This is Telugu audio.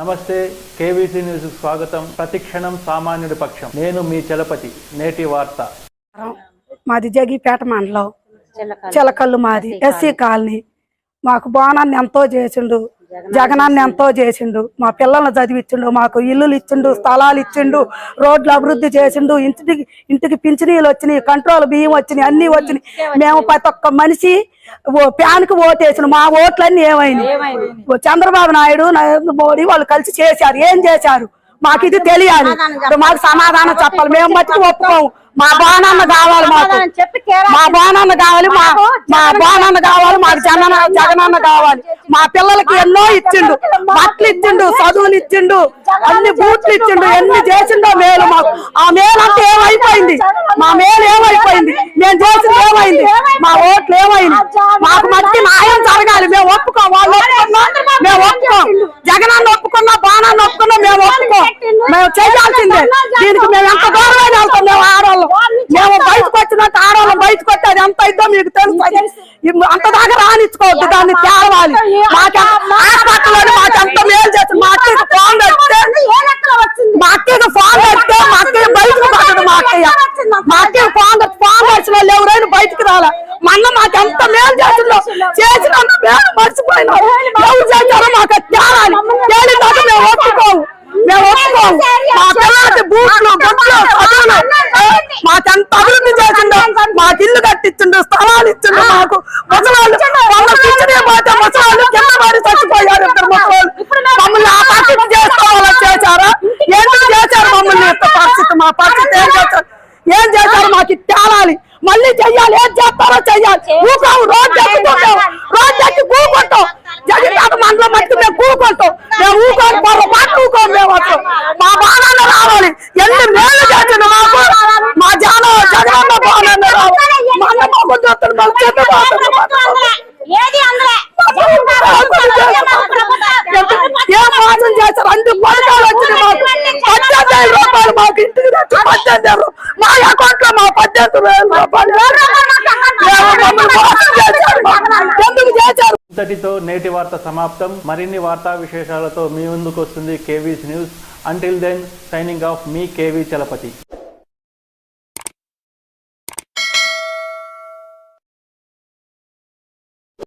నమస్తే, కేవీసీ న్యూస్ స్వాగతం. ప్రతిక్షణం సామాన్యుడి పక్షం. నేను మీ చలపతి. నేటి వార్త. మాది జగిపేట మండలం చిలకల్లు, మాది ఎస్సీ కాలనీ. మాకు బోనాన్ని ఎంతో చేసిండు, జగనాన్ని ఎంతో చేసిండు, మా పిల్లల్ని చదివిచ్చిండు, మాకు ఇల్లులు ఇచ్చిండు, స్థలాలు ఇచ్చిండు, రోడ్లు అభివృద్ధి చేసిండు, ఇంటికి పింఛనీలు వచ్చినాయి, కంట్రోల్ బియ్యం వచ్చినాయి, అన్ని వచ్చినాయి. మేము ప్రతి ఒక్క మనిషి ప్యాన్కి ఓటేసిన మా ఓట్లన్నీ ఏమైనాయి? చంద్రబాబు నాయుడు, నరేంద్ర మోడీ వాళ్ళు కలిసి చేశారు. ఏం చేశారు మాకు ఇది తెలియాలి. మాకు సమాధానం చెప్పాలి. మేము మట్టికి ఒప్పుకోము. మా బాణాన్న కావాలి, మాకు మా బాణాన్న కావాలి, మా బాణాన్న కావాలి, మాకు జగనన్న కావాలి. మా పిల్లలకి ఎన్నో ఇచ్చిండు, బట్టలు ఇచ్చిండు, చదువులు ఇచ్చిండు, అన్ని బూట్లు ఇచ్చిండు, ఎన్ని చేసిండో మేలు. మాకు ఆ మేలు అంటే ఏమైపోయింది? మా మేలు ఏమైపోయింది? మేము చేసింది ఏమైంది? మా ఓట్లు ఏమైంది? మాకు మట్టి న్యాయం జరగాలి. మేము ఒప్పుకోం. వాళ్ళు ఒప్పుకున్నా మేము ఒప్పుకోం. జగనన్న ఒప్పుకున్నా, బాణాన్ని ఒప్పుకున్నా మేము ఒప్పుకోం. మేము చేయాల్సిందే. దీనికి మేము ఎంత దూరమైన వెళ్తాం. మేము ఆడవాళ్ళం, మేము బయటకు వచ్చినట్టు ఆడవాళ్ళం బయటకు వచ్చి అది ఎంత ఇద్దో మీకు తెలుసు. అంత దాకా రానిచ్చుకోవద్దు, దాన్ని తేవాలి. హాస్పిటల్ మాకెంత మేలు చేస్తుంది. మా అక్కకి ఫోన్ పెడితే మా అక్కకి ఫోన్ పెడితే మా అక్కయ్య బయటకు పడదు. మా అక్కయ్య ఫోన్ వచ్చిన వాళ్ళు ఎవరైనా బయటకు రాలా. మొన్న మాకెంత మేలు చేసిందో చేసిన మేలు మర్చిపోయినా. ఎవరు చేశారో మాకు తేవాలి. తేలిదాక మేము ఒప్పుకోము. మేము ఒప్పుకోము. మా పిల్లలకి బూట్లు, గుడ్లు, చదువులు మాకెంత అభివృద్ధి చేసిండో. మాకు ఇల్లు కట్టించిండు, స్థలాలు ఇచ్చిండు. మాకు ముసలాళ్ళు పోతే ముసలాళ్ళు కింద పడి చచ్చిపోయారు. ఇద్దరు ముసలాళ్ళు మమ్మల్ని ఆ పరిస్థితి చేసుకోవాలని చేశారా? ఎందుకు చేశారు మమ్మల్ని ఇంత పరిస్థితి? మా పరిస్థితి ఏం చేశారు? ఏం చేశారు? మాకు తేలాలి. మళ్ళీ చెయ్యాలి. ఏం చేస్తారో చెయ్యాలి. ఊకాము. రోడ్డు ఎక్కుతుంటాం, రోడ్డు ఎక్కి కూకుంటాం. జగిపేట మండలం మట్టి మేము కూకుంటాం. మేము ఊకోని పొరపాటు ఊకోం. మేము అసలు మా బాణాన్ని రావాలి. ఎన్ని మేలు చేసిండు మాకు. మా జగనన్న బాణాన్ని రావాలి. మా అన్న మాకు చూస్తుంది. మాకు చెట్టు ఏం మోసం చేశారు? అన్ని పథకాలు వచ్చినాయి. మాకు 18,000 రూపాయలు మాకు ఇంటికి తెచ్చి 18,000 మా అకౌంట్ లో మా 18,000 రూపాయలు ఎందుకు చేశారు? ఇంతటితో నేటి వార్త సమాప్తం. మరిన్ని వార్తా విశేషాలతో మీ ముందుకు వస్తుంది KVC news. Until then, signing off, మీ కేవీ చలపతి.